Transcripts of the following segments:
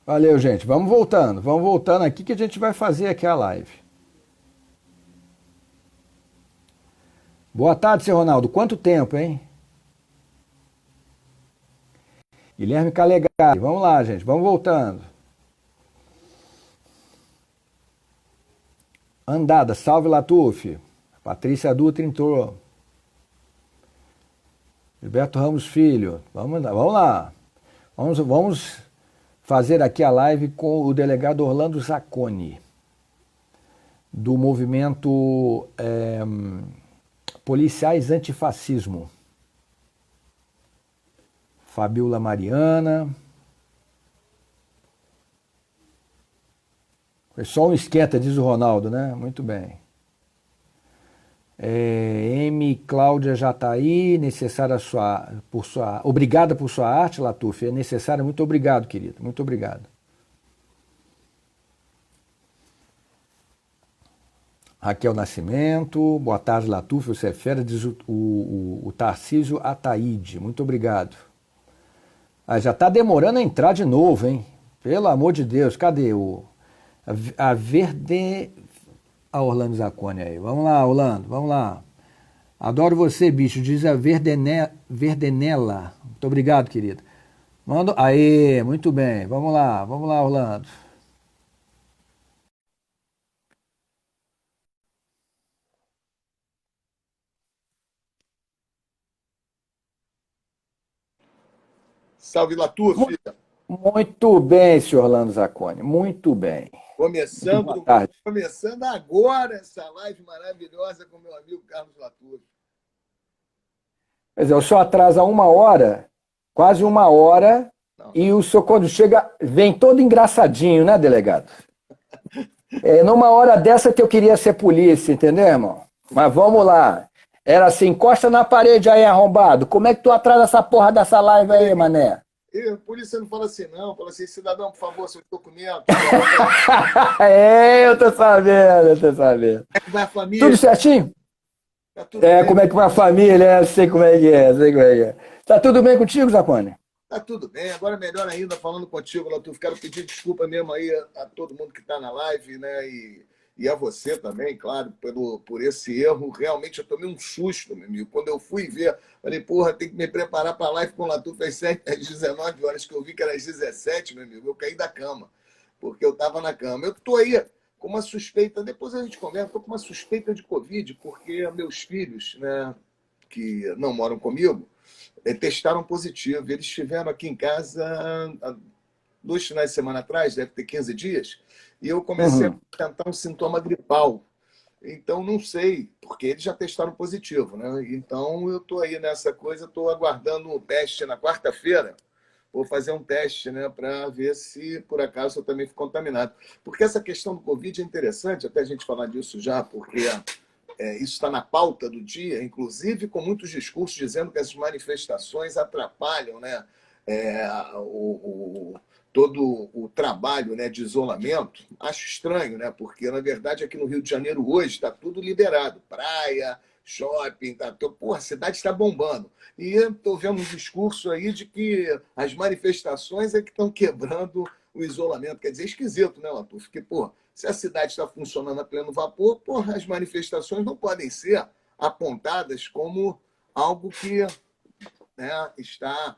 Valeu, gente. Vamos voltando. Vamos voltando aqui que a gente vai fazer aqui a live. Boa tarde, seu Ronaldo. Quanto tempo, hein? Guilherme Calegari. Vamos lá, gente. Vamos voltando. Andada. Salve, Latuf. Patrícia Dutra entrou. Gilberto Ramos Filho. Vamos lá. Vamos fazer aqui a live com o delegado Orlando Zacconi, do movimento Policiais Antifascismo. Fabiola Mariana. Foi só um esquenta, diz o Ronaldo, né? Muito bem. M. Cláudia Jataí, obrigada por sua arte, Latuf. É necessária, muito obrigado, querido. Muito obrigado. Raquel Nascimento, boa tarde, Latuf. Você é fera, diz o Tarcísio Ataíde. Muito obrigado. Já está demorando a entrar de novo, hein? Pelo amor de Deus, cadê a Verde... A Orlando Zacconi aí. Vamos lá, Orlando, vamos lá. Adoro você, bicho, diz a Verdenella. Muito obrigado, querido. Manda... Aê, muito bem. Vamos lá, Orlando. Salve, Latuf. Muito bem, senhor Orlando Zacconi. Muito bem. Muito boa tarde. Começando agora essa live maravilhosa com meu amigo Carlos Latuf. Pois é, o senhor atrasa 1 hora, quase 1 hora, Não. E o senhor, quando chega, vem todo engraçadinho, né, delegado? Numa hora dessa que eu queria ser polícia, entendeu, irmão? Mas vamos lá. Era assim, encosta na parede aí, arrombado. Como é que tu atrasa essa porra dessa live aí, mané? Polícia não fala assim, não. Fala assim, cidadão, por favor, seu documento. Eu tô sabendo. Como é que vai a família? Tudo certinho? Tá tudo bem. Como é que vai a família? Sei como é que é. Tá tudo bem contigo, Zacconi? Tá tudo bem. Agora melhor ainda falando contigo, Latuf. Quero pedir desculpa mesmo aí a todo mundo que está na live, né? E a você também, claro, por esse erro. Realmente eu tomei um susto, meu amigo. Quando eu fui ver, falei, porra, tem que me preparar para a live com o Latuf às 19 horas, que eu vi que era às 17, meu amigo. Eu caí da cama, porque eu estava na cama. Eu tô aí com uma suspeita, depois a gente conversa, estou com uma suspeita de Covid, porque meus filhos, né, que não moram comigo, testaram positivo. Eles estiveram aqui em casa há 2 finais de semana atrás, deve ter 15 dias, e eu comecei a tentar um sintoma gripal. Então, não sei, porque eles já testaram positivo, né? Então, eu estou aí nessa coisa, estou aguardando o teste na quarta-feira. Vou fazer um teste, né, para ver se, por acaso, eu também fui contaminado. Porque essa questão do Covid é interessante, até a gente falar disso já, porque isso está na pauta do dia, inclusive com muitos discursos dizendo que as manifestações atrapalham, né, todo o trabalho, né, de isolamento. Acho estranho, né, porque, na verdade, aqui no Rio de Janeiro hoje está tudo liberado. Praia, shopping, porra, a cidade está bombando. E estou vendo um discurso aí de que as manifestações é que estão quebrando o isolamento. Quer dizer, esquisito, né, Latuf? Porque, pô, se a cidade está funcionando a pleno vapor, porra, as manifestações não podem ser apontadas como algo que, né, está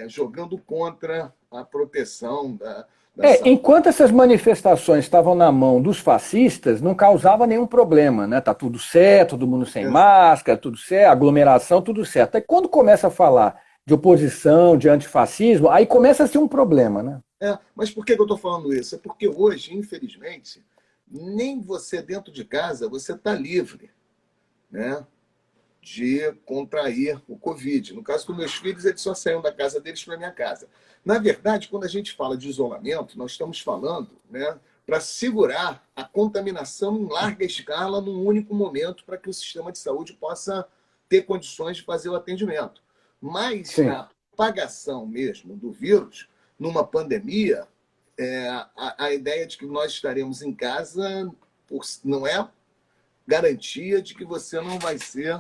jogando contra a proteção da saúde. Enquanto essas manifestações estavam na mão dos fascistas, não causava nenhum problema, né? Tá tudo certo, todo mundo sem máscara, tudo certo, aglomeração, tudo certo. Aí quando começa a falar de oposição, de antifascismo, aí começa a ser um problema, né? Mas por que eu estou falando isso? É porque hoje, infelizmente, nem você dentro de casa você está livre, né, de contrair o Covid. No caso dos meus filhos, eles só saíram da casa deles para a minha casa. Na verdade, quando a gente fala de isolamento, nós estamos falando, né, para segurar a contaminação em larga escala num único momento para que o sistema de saúde possa ter condições de fazer o atendimento. Mas Sim. a propagação mesmo do vírus, numa pandemia, a ideia de que nós estaremos em casa não é garantia de que você não vai ser,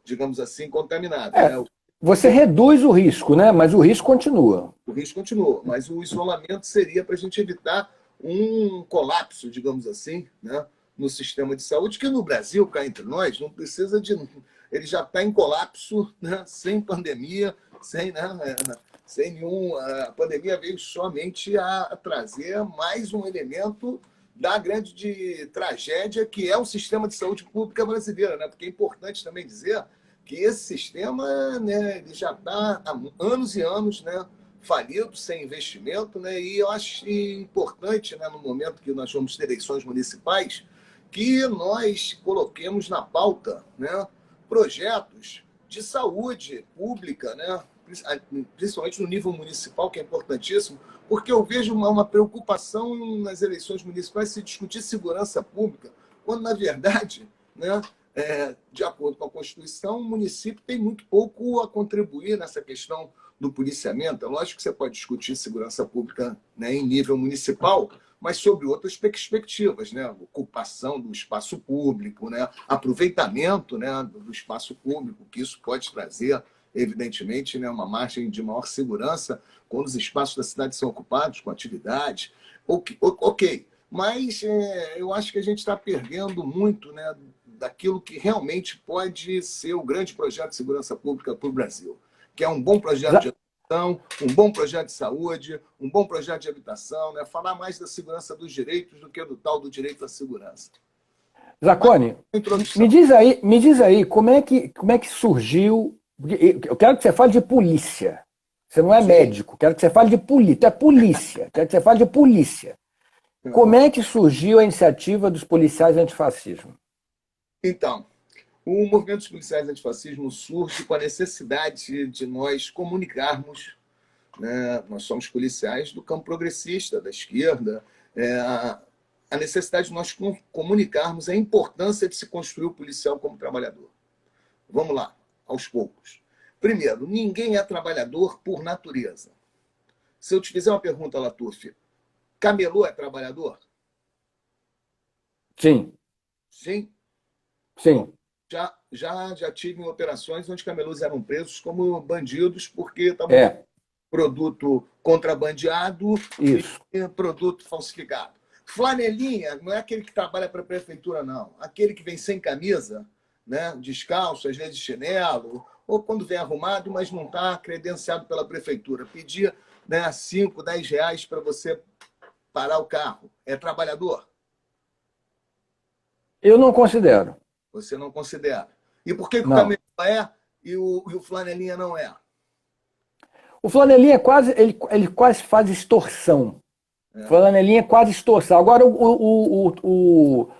digamos assim, contaminado. É, Né? Você reduz o risco, né? Mas o risco continua. O risco continua, mas o isolamento seria para a gente evitar um colapso, digamos assim, né, no sistema de saúde, que no Brasil, cá entre nós, não precisa de. Ele já está em colapso, né, sem pandemia, sem nenhum. A pandemia veio somente a trazer mais um elemento da grande tragédia que é o sistema de saúde pública brasileira, né? Porque é importante também dizer que esse sistema, né, ele já está há anos e anos, né, falido, sem investimento, né, e eu acho importante, né, no momento que nós vamos ter eleições municipais, que nós coloquemos na pauta, né, projetos de saúde pública, né, principalmente no nível municipal, que é importantíssimo, porque eu vejo uma preocupação nas eleições municipais se discutir segurança pública, quando, na verdade, né, de acordo com a Constituição, o município tem muito pouco a contribuir nessa questão do policiamento. É lógico que você pode discutir segurança pública, né, em nível municipal, mas sobre outras perspectivas, né? Ocupação do espaço público, né? Aproveitamento, né, do espaço público, que isso pode trazer, evidentemente, né, uma margem de maior segurança quando os espaços da cidade são ocupados com atividades. Ok. Mas eu acho que a gente está perdendo muito, né, daquilo que realmente pode ser o grande projeto de segurança pública para o Brasil, que é um bom projeto de educação, um bom projeto de saúde, um bom projeto de habitação, né? Falar mais da segurança dos direitos do que do tal do direito à segurança. Zacone, me diz aí como é que surgiu. Eu quero que você fale de polícia. Você não é médico, quero que você fale de polícia. É polícia, quero que você fale de polícia. Como é que surgiu a iniciativa dos policiais antifascismo? Então, o movimento dos policiais antifascismo surge com a necessidade de nós comunicarmos, né? Nós somos policiais do campo progressista, da esquerda, a necessidade de nós comunicarmos a importância de se construir o policial como trabalhador. Vamos lá, aos poucos. Primeiro, ninguém é trabalhador por natureza. Se eu te fizer uma pergunta, Latuf, camelô é trabalhador? Sim. Sim? Sim. Já tive em operações onde camelôs eram presos como bandidos porque estavam produto contrabandeado e produto falsificado. Flanelinha não é aquele que trabalha para a prefeitura, não. Aquele que vem sem camisa, né, descalço, às vezes chinelo, ou quando vem arrumado, mas não está credenciado pela prefeitura. Pedia, né, 5, 10 reais para você parar o carro. É trabalhador? Eu não considero. Você não considera. E por que o camelo é e o flanelinha não é? O flanelinha ele quase faz extorsão. Flanelinha é quase extorsão. Agora o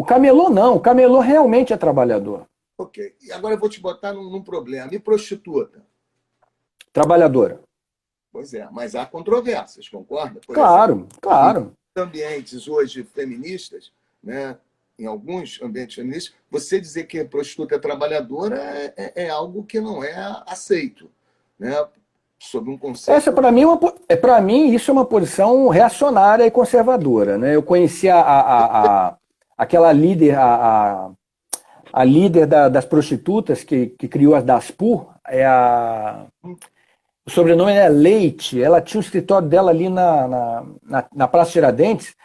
camelô não. O camelô realmente é trabalhador. Ok. E agora eu vou te botar num problema. E prostituta? Trabalhadora. Pois é, mas há controvérsias, concorda? Claro. Em ambientes hoje feministas, né, em alguns ambientes feministas, você dizer que a prostituta é trabalhadora é algo que não é aceito, né? Sob um conceito... Essa, para mim, isso é uma posição reacionária e conservadora, né? Eu conheci aquela líder, a líder das prostitutas que criou as Daspur, o sobrenome é Leite, ela tinha o escritório dela ali na Praça Tiradentes,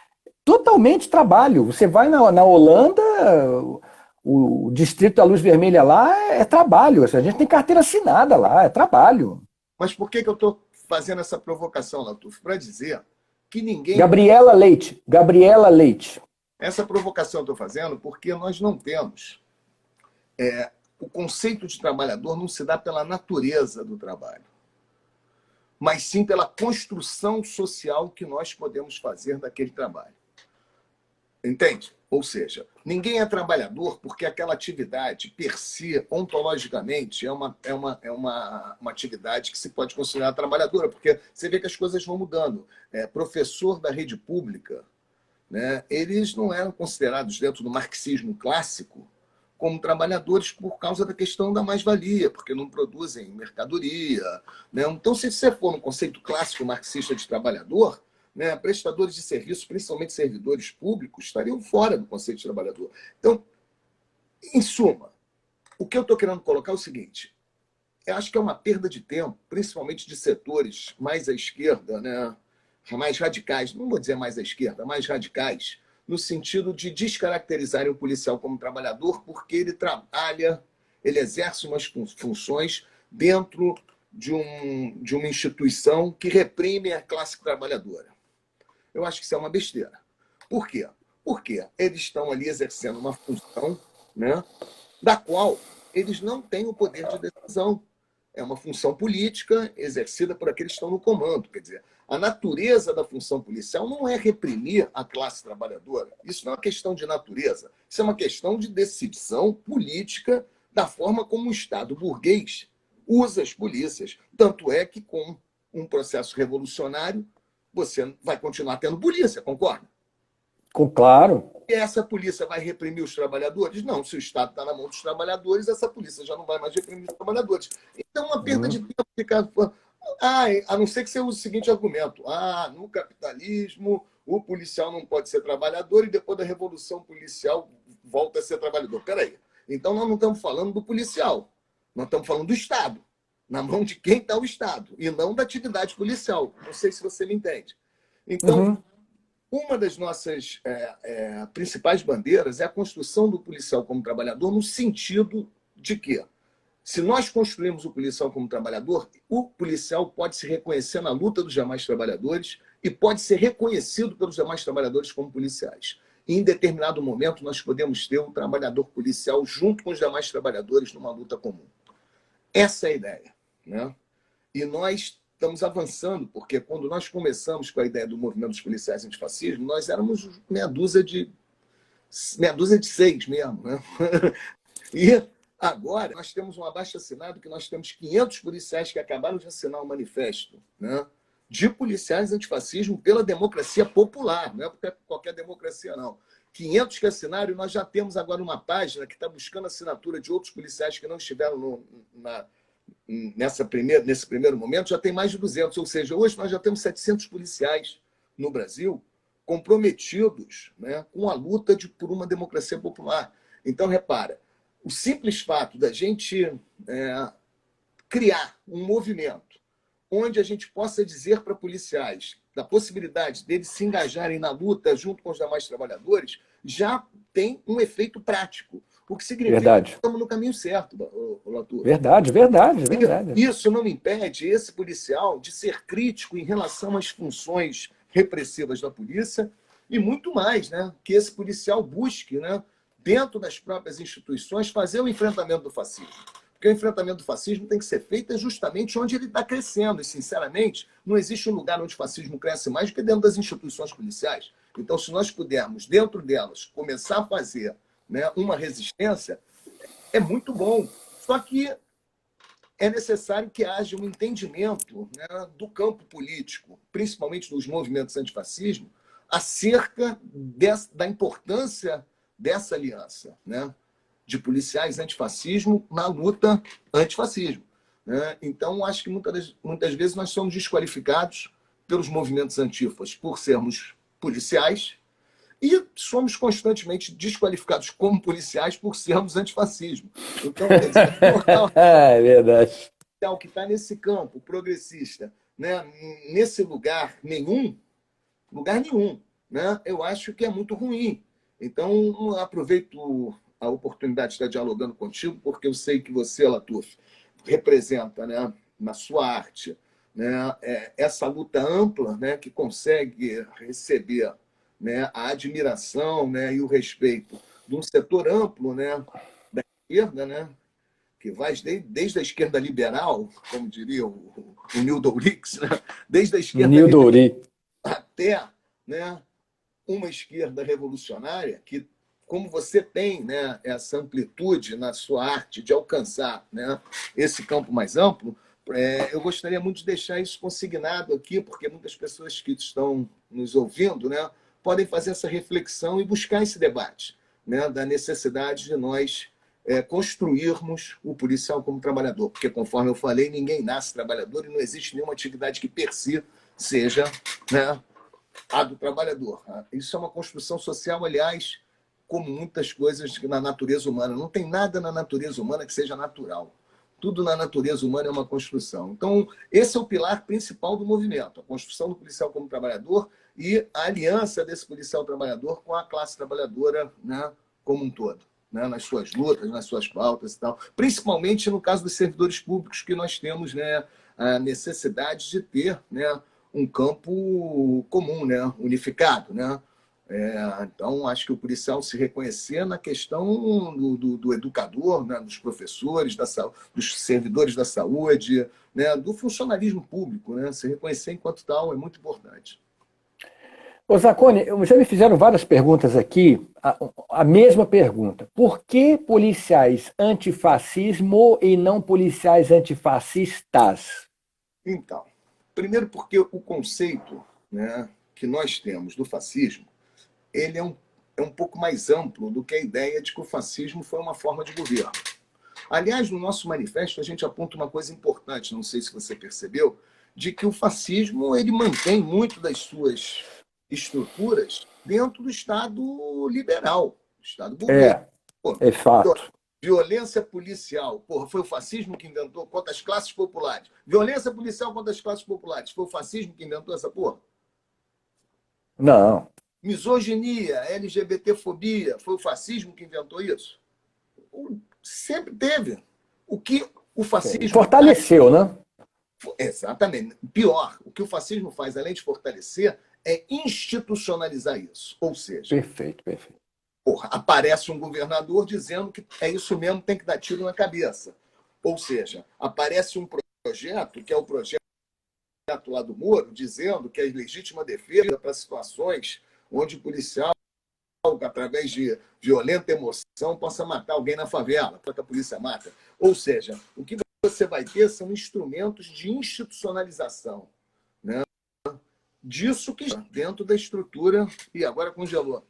totalmente trabalho. Você vai na Holanda, o distrito da Luz Vermelha lá é trabalho. A gente tem carteira assinada lá, é trabalho. Mas por que eu estou fazendo essa provocação, Latuf? Para dizer que ninguém... Gabriela Leite. Essa provocação eu estou fazendo porque nós não temos... o conceito de trabalhador não se dá pela natureza do trabalho, mas sim pela construção social que nós podemos fazer daquele trabalho. Entende? Ou seja, ninguém é trabalhador porque aquela atividade, per si, ontologicamente, é uma atividade que se pode considerar trabalhadora, porque você vê que as coisas vão mudando. Professor da rede pública, né, eles não eram considerados, dentro do marxismo clássico, como trabalhadores por causa da questão da mais-valia, porque não produzem mercadoria, né? Então, se você for no conceito clássico marxista de trabalhador, né, prestadores de serviços, principalmente servidores públicos, estariam fora do conceito de trabalhador. Então, em suma, o que eu estou querendo colocar é o seguinte: eu acho que é uma perda de tempo, principalmente de setores mais à esquerda, né? Mais radicais, não vou dizer mais à esquerda, mais radicais, no sentido de descaracterizarem o policial como trabalhador, porque ele trabalha, ele exerce umas funções dentro de uma instituição que reprime a classe trabalhadora. Eu acho que isso é uma besteira. Por quê? Porque eles estão ali exercendo uma função, né, da qual eles não têm o poder de decisão. É uma função política exercida por aqueles que estão no comando. Quer dizer, a natureza da função policial não é reprimir a classe trabalhadora. Isso não é uma questão de natureza. Isso é uma questão de decisão política da forma como o Estado burguês usa as polícias. Tanto é que, com um processo revolucionário, você vai continuar tendo polícia, concorda? Claro. E essa polícia vai reprimir os trabalhadores? Não, se o Estado está na mão dos trabalhadores, essa polícia já não vai mais reprimir os trabalhadores. Então, uma perda de tempo ficar. A não ser que você use o seguinte argumento: no capitalismo, o policial não pode ser trabalhador e depois da revolução policial volta a ser trabalhador. Peraí. Então, nós não estamos falando do policial, nós estamos falando do Estado. Na mão de quem está o Estado, e não da atividade policial. Não sei se você me entende. Então, uma das nossas principais bandeiras é a construção do policial como trabalhador, no sentido de que, se nós construirmos o policial como trabalhador, o policial pode se reconhecer na luta dos demais trabalhadores e pode ser reconhecido pelos demais trabalhadores como policiais. E, em determinado momento, nós podemos ter um trabalhador policial junto com os demais trabalhadores numa luta comum. Essa é a ideia, né? E nós estamos avançando, porque quando nós começamos com a ideia do movimento dos policiais antifascismo, nós éramos meia dúzia de seis mesmo, né? E agora nós temos um abaixo-assinado que nós temos 500 policiais que acabaram de assinar um manifesto, né, de policiais antifascismo pela democracia popular, não é porque qualquer democracia, não. 500 que assinaram, e nós já temos agora uma página que está buscando assinatura de outros policiais que não estiveram nesse primeiro momento, já tem mais de 200. Ou seja, hoje nós já temos 700 policiais no Brasil comprometidos, né, com a luta por uma democracia popular. Então, repara, o simples fato da gente criar um movimento onde a gente possa dizer para policiais da possibilidade deles se engajarem na luta junto com os demais trabalhadores, já tem um efeito prático. O que significa que estamos no caminho certo, Latour. Verdade. Isso não impede esse policial de ser crítico em relação às funções repressivas da polícia e muito mais, né? Que esse policial busque, né, dentro das próprias instituições, fazer o enfrentamento do fascismo. Porque o enfrentamento do fascismo tem que ser feito justamente onde ele está crescendo. E, sinceramente, não existe um lugar onde o fascismo cresce mais do que dentro das instituições policiais. Então, se nós pudermos, dentro delas, começar a fazer, né, uma resistência, é muito bom. Só que é necessário que haja um entendimento, né, do campo político, principalmente dos movimentos antifascismo, acerca da importância dessa aliança, né, de policiais antifascismo na luta antifascismo, né? Então, acho que muitas vezes nós somos desqualificados pelos movimentos antifas por sermos policiais e somos constantemente desqualificados como policiais por sermos antifascismo. Então, é verdade. O que está nesse campo progressista, né, nesse lugar nenhum, né, eu acho que é muito ruim. Então, aproveito a oportunidade de estar dialogando contigo, porque eu sei que você, Latour, representa, né, na sua arte, né, essa luta ampla, né, que consegue receber, né, a admiração, né, e o respeito de um setor amplo, né, da esquerda, né, que vai desde a esquerda liberal, como diria o Nildo Rix, né, desde a esquerda liberal até, né, uma esquerda revolucionária que, como você tem, né, essa amplitude na sua arte de alcançar, né, esse campo mais amplo, eu gostaria muito de deixar isso consignado aqui, porque muitas pessoas que estão nos ouvindo, né, podem fazer essa reflexão e buscar esse debate, né, da necessidade de nós construirmos o policial como trabalhador, porque, conforme eu falei, ninguém nasce trabalhador e não existe nenhuma atividade que per si seja, né, a do trabalhador. Isso é uma construção social, aliás, como muitas coisas na natureza humana. Não tem nada na natureza humana que seja natural. Tudo na natureza humana é uma construção. Então, esse é o pilar principal do movimento, a construção do policial como trabalhador e a aliança desse policial trabalhador com a classe trabalhadora, né, como um todo, né, nas suas lutas, nas suas pautas e tal. Principalmente no caso dos servidores públicos, que nós temos, né, a necessidade de ter, né, um campo comum, né, unificado, né? Então, acho que o policial se reconhecer na questão do educador, né, dos professores, dos servidores da saúde, né, do funcionalismo público, né, se reconhecer enquanto tal é muito importante. Ô Zacone, já me fizeram várias perguntas aqui, a mesma pergunta. Por que policiais antifascismo e não policiais antifascistas? Então, primeiro porque o conceito, né, que nós temos do fascismo, ele é um pouco mais amplo do que a ideia de que o fascismo foi uma forma de governo. Aliás, no nosso manifesto, a gente aponta uma coisa importante, não sei se você percebeu, de que o fascismo ele mantém muito das suas estruturas dentro do Estado liberal, do Estado burguês. É fato. Violência policial, porra, foi o fascismo que inventou contra as classes populares. Violência policial contra as classes populares, foi o fascismo que inventou essa porra? Não. Misoginia, LGBTfobia, foi o fascismo que inventou isso? Sempre teve. O que o fascismo fortaleceu, né? Exatamente. Pior, o que o fascismo faz, além de fortalecer, é institucionalizar isso. Ou seja, perfeito. Porra, aparece um governador dizendo que é isso mesmo, tem que dar tiro na cabeça. Ou seja, aparece um projeto, que é o projeto lá do Moro, dizendo que é legítima defesa para situações onde o policial, através de violenta emoção, possa matar alguém na favela, enquanto a polícia mata. Ou seja, o que você vai ter são instrumentos de institucionalização, né, disso que está dentro da estrutura. E agora congelou.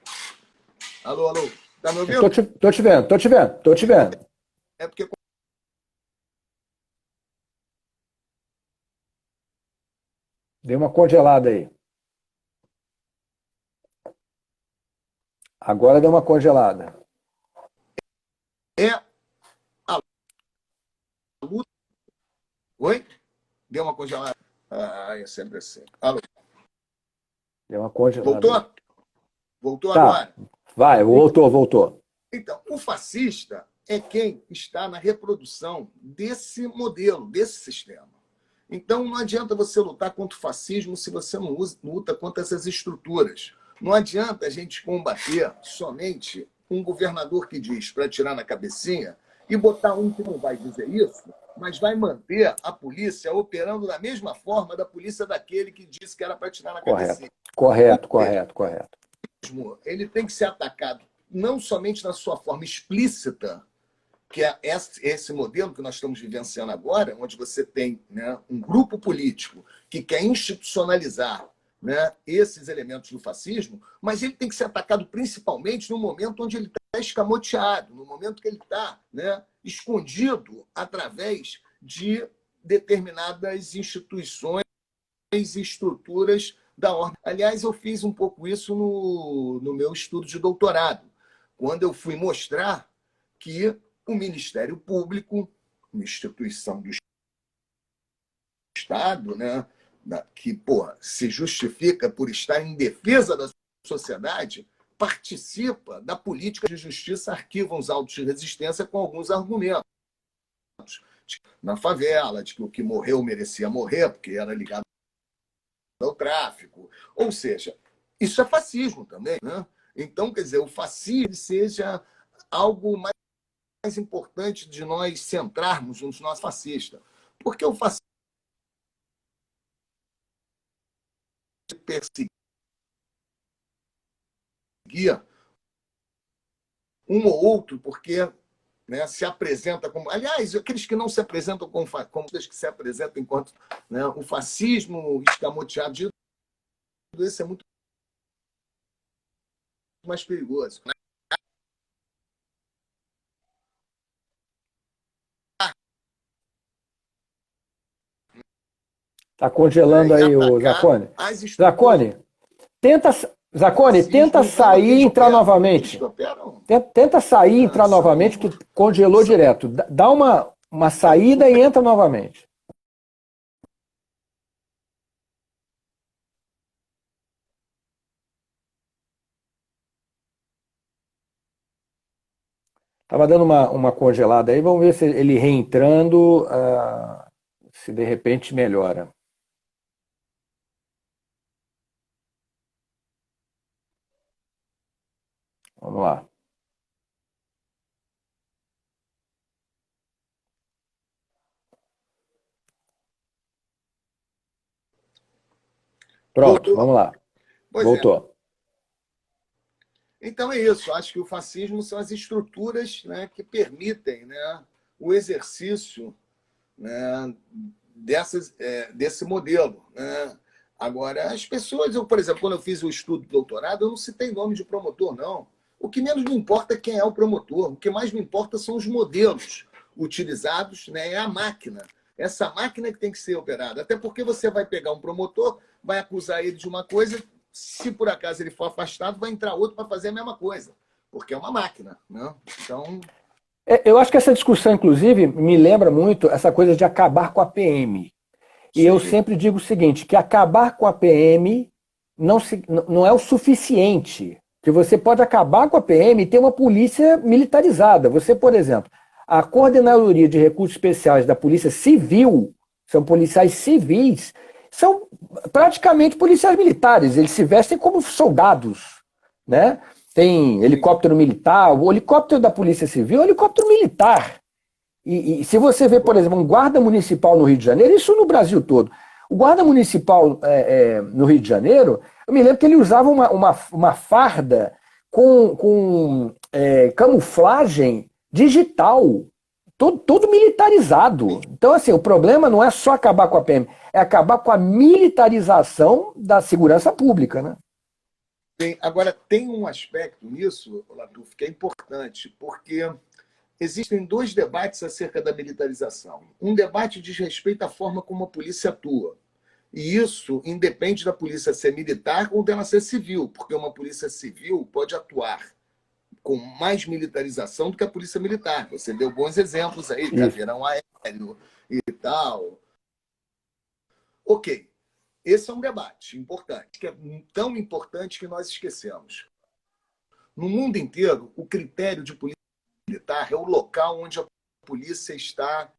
Alô, alô, tá me ouvindo? Tô te vendo. É porque deu uma congelada aí. Agora deu uma congelada. é a luta. Oi? Deu uma congelada. É sempre assim. Alô. Deu uma congelada. Voltou? Voltou tá. Agora? Vai, voltou. Então, o fascista é quem está na reprodução desse modelo, desse sistema. Então, não adianta você lutar contra o fascismo se você não luta contra essas estruturas. Não adianta a gente combater somente um governador que diz para tirar na cabecinha e botar um que não vai dizer isso, mas vai manter a polícia operando da mesma forma da polícia daquele que disse que era para tirar na cabecinha. Correto. Ele tem que ser atacado não somente na sua forma explícita, que é esse modelo que nós estamos vivenciando agora, onde você tem, né, um grupo político que quer institucionalizar, né, esses elementos do fascismo, mas ele tem que ser atacado principalmente no momento onde ele está escamoteado, no momento que ele está, né, escondido através de determinadas instituições e estruturas da ordem. Aliás, eu fiz um pouco isso no meu estudo de doutorado, quando eu fui mostrar que o Ministério Público, uma instituição do Estado, né, que se justifica por estar em defesa da sociedade, participa da política de justiça, arquiva os autos de resistência com alguns argumentos. Na favela, de que o que morreu merecia morrer, porque era ligado ao tráfico. Ou seja, isso é fascismo também, né? Então, quer dizer, o fascismo seja algo mais importante de nós centrarmos nos nossos fascistas. Porque o fascismo perseguia um ou outro, porque, né, se apresenta como... Aliás, aqueles que não se apresentam como os que se apresentam enquanto, né, o fascismo escamoteado, esse é muito mais perigoso. Né? Tá congelando aí o Zacone. Zacone, Zacone, tenta sair e entrar novamente. Tenta sair e entrar novamente, que congelou direto. Dá uma saída e entra novamente. Estava dando uma congelada aí, vamos ver se ele reentrando, se de repente melhora. Vamos lá. Pronto, Voltou? vamos lá. Pois Voltou. Então é isso. Acho que o fascismo são as estruturas, né, que permitem, né, o exercício, né, desse modelo. Né? Agora, as pessoas, por exemplo, quando eu fiz o estudo de doutorado, eu não citei nome de promotor, não. O que menos me importa é quem é o promotor. O que mais me importa são os modelos utilizados, né, é a máquina. Essa máquina que tem que ser operada. Até porque você vai pegar um promotor, vai acusar ele de uma coisa, se por acaso ele for afastado, vai entrar outro para fazer a mesma coisa. Porque é uma máquina. Né? Então, Eu acho que essa discussão, inclusive, me lembra muito essa coisa de acabar com a PM. E sim. eu sempre digo o seguinte, que acabar com a PM não é o suficiente. Que você pode acabar com a PM e ter uma polícia militarizada. Você, por exemplo, a Coordenadoria de Recursos Especiais da Polícia Civil, são policiais civis, são praticamente policiais militares. Eles se vestem como soldados, né? Tem helicóptero militar, o helicóptero da Polícia Civil é um helicóptero militar. E se você vê, por exemplo, um guarda municipal no Rio de Janeiro, isso no Brasil todo, o guarda municipal no Rio de Janeiro, eu me lembro que ele usava uma farda com camuflagem digital, todo militarizado. Então, assim, o problema não é só acabar com a PM, é acabar com a militarização da segurança pública, né? Agora, tem um aspecto nisso, Latuf, que é importante, porque existem dois debates acerca da militarização. Um debate diz respeito à forma como a polícia atua. E isso independe da polícia ser militar ou dela ser civil, porque uma polícia civil pode atuar com mais militarização do que a polícia militar. Você deu bons exemplos aí, caveirão aéreo e tal. Ok. Esse é um debate importante, que é tão importante que nós esquecemos. No mundo inteiro, o critério de polícia militar é o local onde a polícia está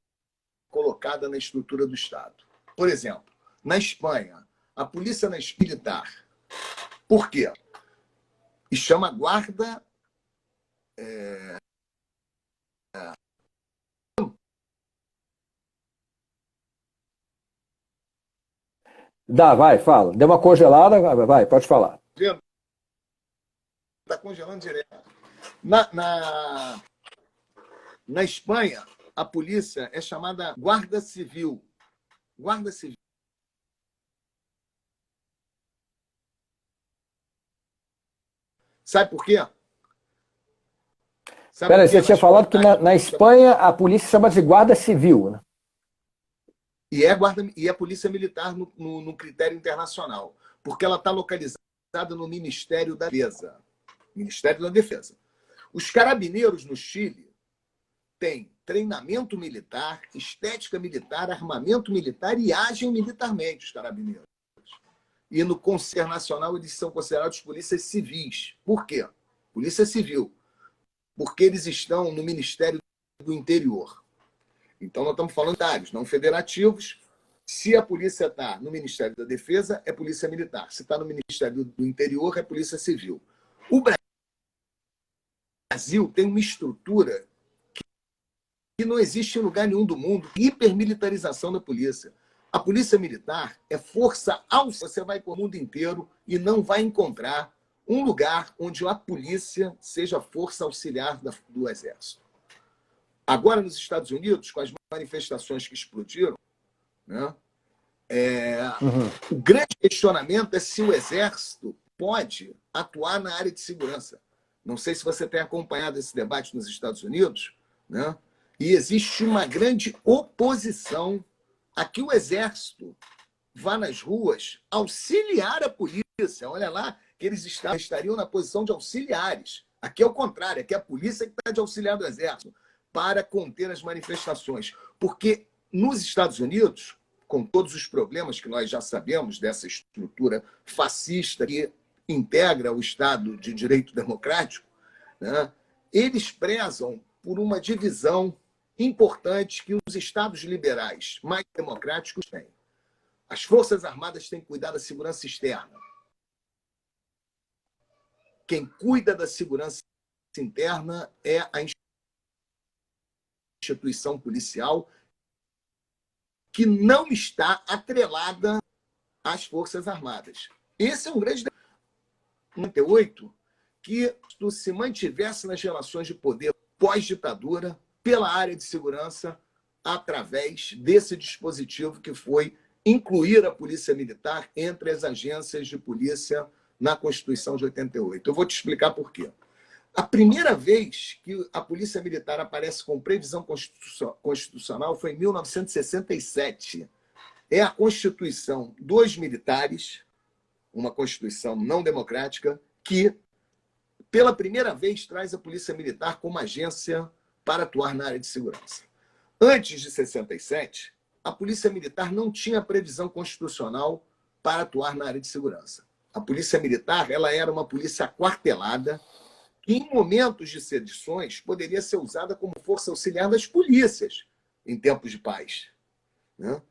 colocada na estrutura do Estado. Por exemplo, na Espanha, a polícia militar. Por quê? E chama guarda... Vai, fala. Deu uma congelada, vai, pode falar. Está congelando direto. Na Espanha, a polícia é chamada Guarda Civil. Guarda Civil. Sabe por quê? Peraí, você tinha falado que na Espanha a polícia chama de Guarda Civil, né? E é polícia militar no critério internacional, porque ela está localizada no Ministério da Defesa. Ministério da Defesa. Os carabineiros no Chile têm treinamento militar, estética militar, armamento militar e agem militarmente, os carabineiros. E no Conselho Nacional eles são considerados polícias civis. Por quê? Polícia Civil. Porque eles estão no Ministério do Interior. Então, nós estamos falando de áreas não federativos. Se a polícia está no Ministério da Defesa, é polícia militar. Se está no Ministério do Interior, é polícia civil. O Brasil tem uma estrutura que não existe em lugar nenhum do mundo, hipermilitarização da polícia. A polícia militar é força auxiliar. Você vai para o mundo inteiro e não vai encontrar um lugar onde a polícia seja força auxiliar do Exército. Agora, nos Estados Unidos, com as manifestações que explodiram, né, o grande questionamento é se o Exército pode atuar na área de segurança. Não sei se você tem acompanhado esse debate nos Estados Unidos, né? E existe uma grande oposição a que o Exército vá nas ruas auxiliar a polícia. Olha lá, que eles estariam na posição de auxiliares. Aqui é o contrário, aqui é a polícia que está de auxiliar do Exército para conter as manifestações. Porque nos Estados Unidos, com todos os problemas que nós já sabemos dessa estrutura fascista que integra o Estado de Direito Democrático, né, eles prezam por uma divisão importante que os Estados liberais mais democráticos têm. As Forças Armadas têm que cuidar da segurança externa. Quem cuida da segurança interna é a instituição policial, que não está atrelada às Forças Armadas. Esse é um grande 98, que se mantivesse nas relações de poder pós-ditadura pela área de segurança através desse dispositivo que foi incluir a Polícia Militar entre as agências de polícia na Constituição de 88. Eu vou te explicar por quê. A primeira vez que a Polícia Militar aparece com previsão constitucional foi em 1967. É a Constituição dos Militares, uma Constituição não democrática, que, pela primeira vez, traz a Polícia Militar como agência para atuar na área de segurança. Antes de 67, a Polícia Militar não tinha previsão constitucional para atuar na área de segurança. A Polícia Militar ela era uma polícia aquartelada que, em momentos de sedições, poderia ser usada como força auxiliar das polícias em tempos de paz. Né?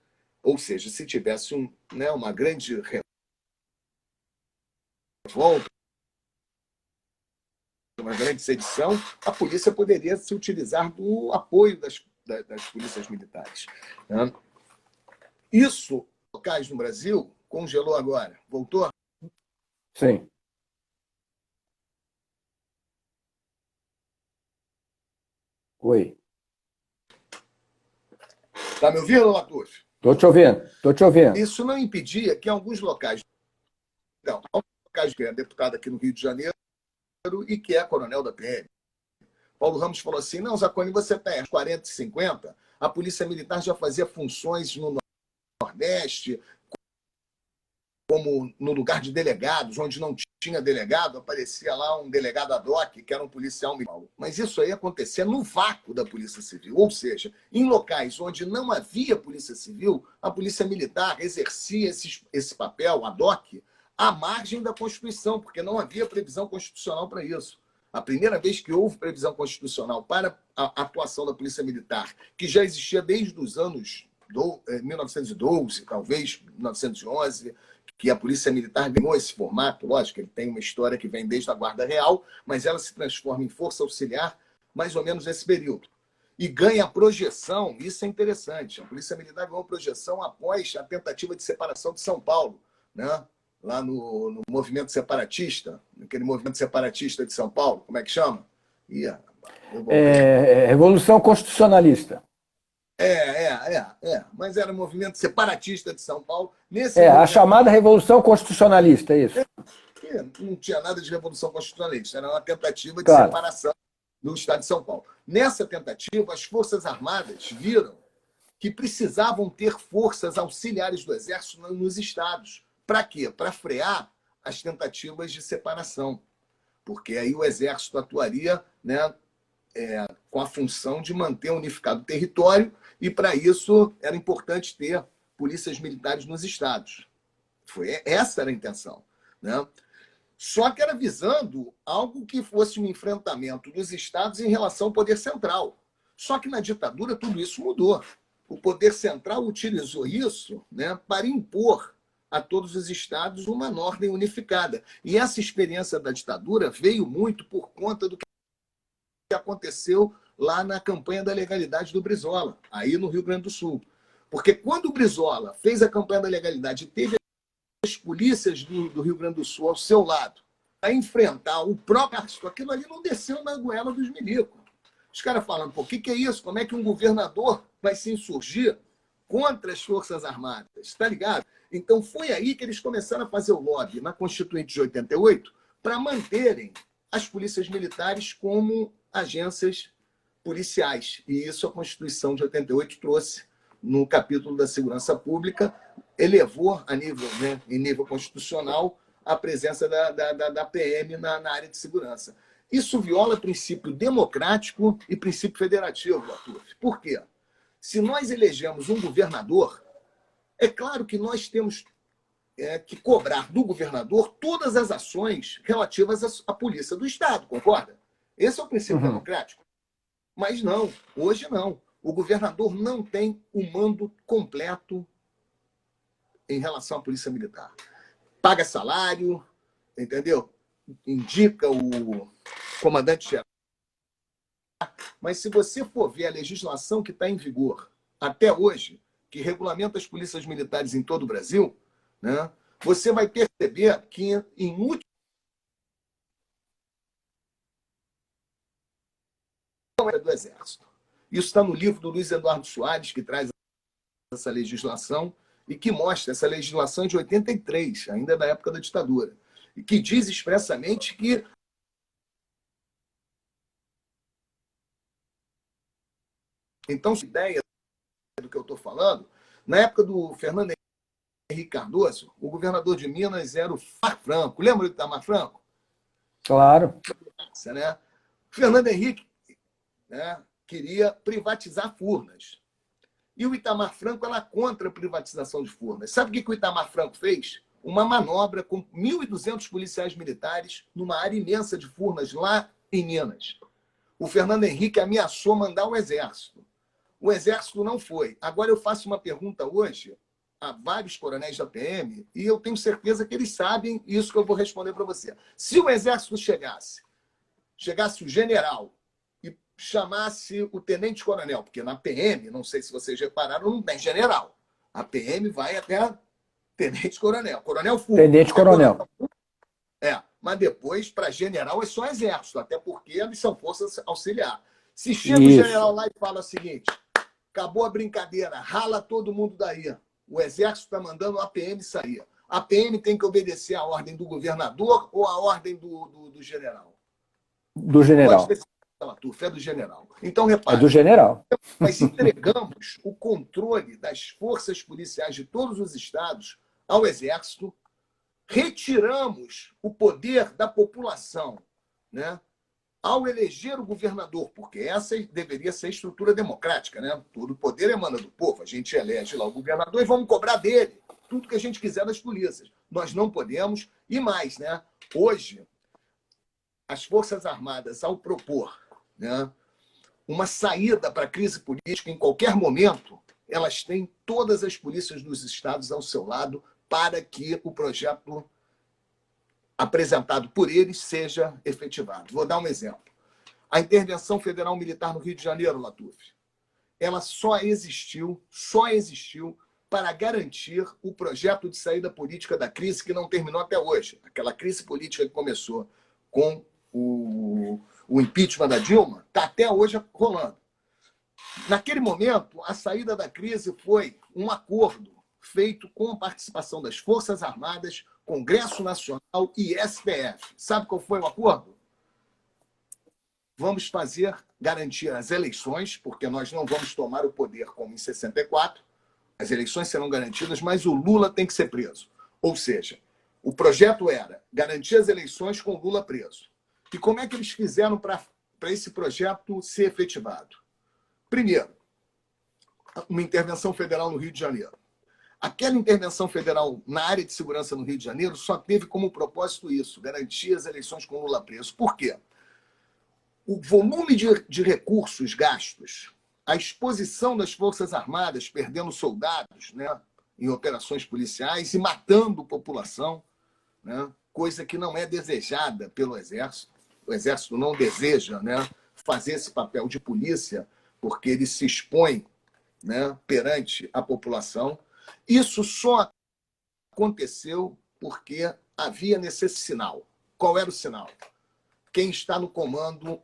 Ou seja, se tivesse uma grande revolta, uma grande sedição, a polícia poderia se utilizar do apoio das polícias militares. Né? Isso, locais no Brasil, congelou agora. Voltou? Sim. Oi. Está me ouvindo, Latuf? Estou te ouvindo, estou te ouvindo. Isso não impedia que em alguns locais... Não, há um locais que é deputado aqui no Rio de Janeiro e que é coronel da PM. Paulo Ramos falou assim, não, Zaconi, você está em 40 e 50, a Polícia Militar já fazia funções no Nordeste, como no lugar de delegados, onde não tinha delegado, aparecia lá um delegado ad hoc, que era um policial militar. Mas isso aí acontecia no vácuo da Polícia Civil, ou seja, em locais onde não havia Polícia Civil, a Polícia Militar exercia esse papel ad hoc à margem da Constituição, porque não havia previsão constitucional para isso. A primeira vez que houve previsão constitucional para a atuação da Polícia Militar, que já existia desde os anos 1912, talvez 1911, que a Polícia Militar ganhou esse formato, lógico, ele tem uma história que vem desde a Guarda Real, mas ela se transforma em força auxiliar mais ou menos nesse período. E ganha projeção, isso é interessante, a Polícia Militar ganhou projeção após a tentativa de separação de São Paulo, né? Lá no movimento separatista, naquele movimento separatista de São Paulo, como é que chama? Revolução Constitucionalista. Mas era o movimento separatista de São Paulo. A chamada Revolução Constitucionalista, é isso. Não tinha nada de Revolução Constitucionalista, era uma tentativa de separação do Estado de São Paulo. Nessa tentativa, as Forças Armadas viram que precisavam ter forças auxiliares do Exército nos estados. Para quê? Para frear as tentativas de separação. Porque aí o Exército atuaria, né, com a função de manter unificado o território, e para isso era importante ter polícias militares nos estados. Essa era a intenção. Né? Só que era visando algo que fosse um enfrentamento dos estados em relação ao poder central. Só que na ditadura tudo isso mudou. O poder central utilizou isso, né, para impor a todos os estados uma ordem unificada. E essa experiência da ditadura veio muito por conta do que aconteceu lá na campanha da legalidade do Brizola, aí no Rio Grande do Sul. Porque quando o Brizola fez a campanha da legalidade e teve as polícias do Rio Grande do Sul ao seu lado a enfrentar o próprio Arço, aquilo ali não desceu na goela dos milicos. Os caras falando, pô, o que é isso? Como é que um governador vai se insurgir contra as Forças Armadas? Está ligado? Então foi aí que eles começaram a fazer o lobby na Constituinte de 88 para manterem as polícias militares como agências policiais. E isso a Constituição de 88 trouxe no capítulo da segurança pública, elevou a nível, né, em nível constitucional a presença da PM na área de segurança. Isso viola princípio democrático e princípio federativo, Arthur. Por quê? Se nós elegemos um governador, é claro que nós temos que cobrar do governador todas as ações relativas à polícia do Estado, concorda? Esse é o princípio democrático. Mas não, hoje não. O governador não tem o mando completo em relação à polícia militar. Paga salário, entendeu? Indica o comandante-geral. Mas se você for ver a legislação que está em vigor até hoje, que regulamenta as polícias militares em todo o Brasil, né, você vai perceber que em último do Exército. Isso está no livro do Luiz Eduardo Soares, que traz essa legislação e que mostra essa legislação de 83, ainda da época da ditadura, e que diz expressamente que então, a ideia do que eu estou falando, na época do Fernando Henrique Cardoso, o governador de Minas era o Itamar Franco. Lembra do Itamar Franco? Claro. Né? Fernando Henrique, né, queria privatizar Furnas. E o Itamar Franco era contra a privatização de Furnas. Sabe o que o Itamar Franco fez? Uma manobra com 1.200 policiais militares numa área imensa de Furnas, lá em Minas. O Fernando Henrique ameaçou mandar o Exército. O Exército não foi. Agora eu faço uma pergunta hoje a vários coronéis da PM e eu tenho certeza que eles sabem isso que eu vou responder para você. Se o Exército chegasse o general e chamasse o tenente-coronel, porque na PM, não sei se vocês repararam, não tem general. A PM vai até tenente-coronel. Coronel Fulco. Tenente-coronel. Mas depois, para general, é só Exército, até porque eles são forças auxiliar. Se chega o general lá e fala o seguinte: acabou a brincadeira, rala todo mundo daí. O Exército está mandando a PM sair. A PM tem que obedecer a ordem do governador ou a ordem do general? Do general. Pode ter é do general. Então, repare. É do general. Nós entregamos o controle das forças policiais de todos os estados ao Exército, retiramos o poder da população, né? Ao eleger o governador, porque essa deveria ser a estrutura democrática, né? Todo o poder emana do povo. A gente elege lá o governador e vamos cobrar dele tudo que a gente quiser das polícias. Nós não podemos. E mais, né? Hoje, as Forças Armadas, ao propor, né, uma saída para a crise política em qualquer momento, elas têm todas as polícias dos estados ao seu lado para que o projeto apresentado por eles seja efetivado. Vou dar um exemplo. A intervenção federal militar no Rio de Janeiro, Latuf, ela só existiu para garantir o projeto de saída política da crise que não terminou até hoje. Aquela crise política que começou com o impeachment da Dilma está até hoje rolando. Naquele momento, a saída da crise foi um acordo feito com a participação das Forças Armadas, Congresso Nacional e STF. Sabe qual foi o acordo? Vamos garantir as eleições, porque nós não vamos tomar o poder como em 64. As eleições serão garantidas, mas o Lula tem que ser preso. Ou seja, o projeto era garantir as eleições com o Lula preso. E como é que eles fizeram para esse projeto ser efetivado? Primeiro, uma intervenção federal no Rio de Janeiro. Aquela intervenção federal na área de segurança no Rio de Janeiro só teve como propósito isso, garantir as eleições com Lula preso. Por quê? O volume de recursos gastos, a exposição das Forças Armadas perdendo soldados, né, em operações policiais e matando população, né, coisa que não é desejada pelo Exército. O Exército não deseja, né, fazer esse papel de polícia porque ele se expõe, né, perante a população. Isso só aconteceu porque havia nesse sinal. Qual era o sinal? Quem está no comando,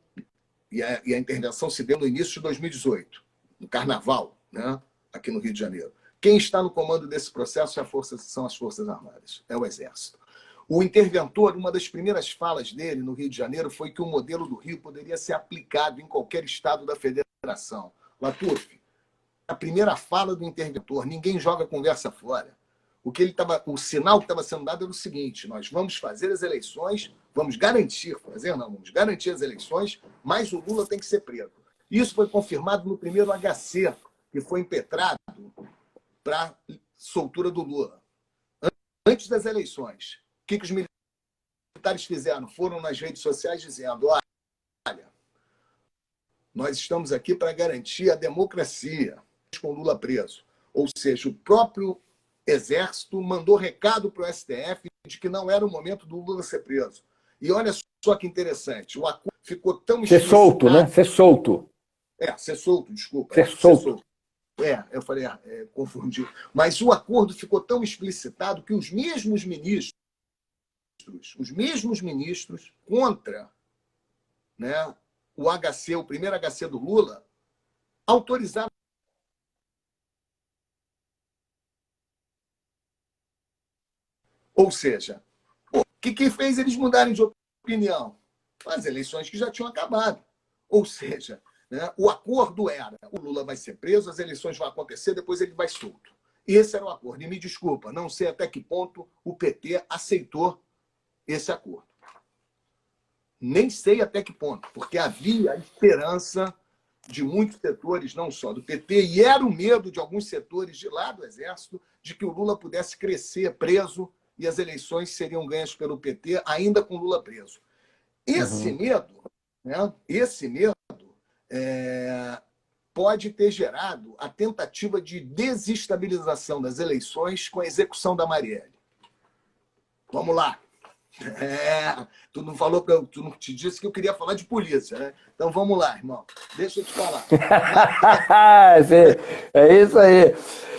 e a intervenção se deu no início de 2018, no Carnaval, né, aqui no Rio de Janeiro. Quem está no comando desse processo são as Forças Armadas, é o Exército. O interventor, uma das primeiras falas dele no Rio de Janeiro foi que o modelo do Rio poderia ser aplicado em qualquer estado da federação. Latuf, a primeira fala do interventor, ninguém joga a conversa fora. o sinal que estava sendo dado era o seguinte: nós vamos fazer as eleições, vamos garantir as eleições, mas o Lula tem que ser preso. Isso foi confirmado no primeiro HC, que foi impetrado para soltura do Lula. Antes das eleições, o que os militares fizeram? Foram nas redes sociais dizendo: olha, nós estamos aqui para garantir a democracia com o Lula preso. Ou seja, o próprio Exército mandou recado para o STF de que não era o momento do Lula ser preso. E olha só que interessante, o acordo ficou tão Ser solto, né? Ser solto. Ser solto, desculpa. Ser solto. Eu falei, confundi. Mas o acordo ficou tão explicitado que os mesmos ministros contra, né, o HC, o primeiro HC do Lula, autorizaram. Ou seja, o que fez eles mudarem de opinião? As eleições que já tinham acabado. Ou seja, né, o acordo era: o Lula vai ser preso, as eleições vão acontecer, depois ele vai solto. Esse era o acordo. E me desculpa, não sei até que ponto o PT aceitou esse acordo. Nem sei até que ponto, porque havia a esperança de muitos setores, não só do PT, e era o medo de alguns setores de lá do Exército, de que o Lula pudesse crescer preso e as eleições seriam ganhas pelo PT, ainda com Lula preso. Esse medo, né, pode ter gerado a tentativa de desestabilização das eleições com a execução da Marielle. Vamos lá. Tu não falou para eu, tu não te disse que eu queria falar de polícia, né? Então vamos lá, irmão. Deixa eu te falar. É isso aí.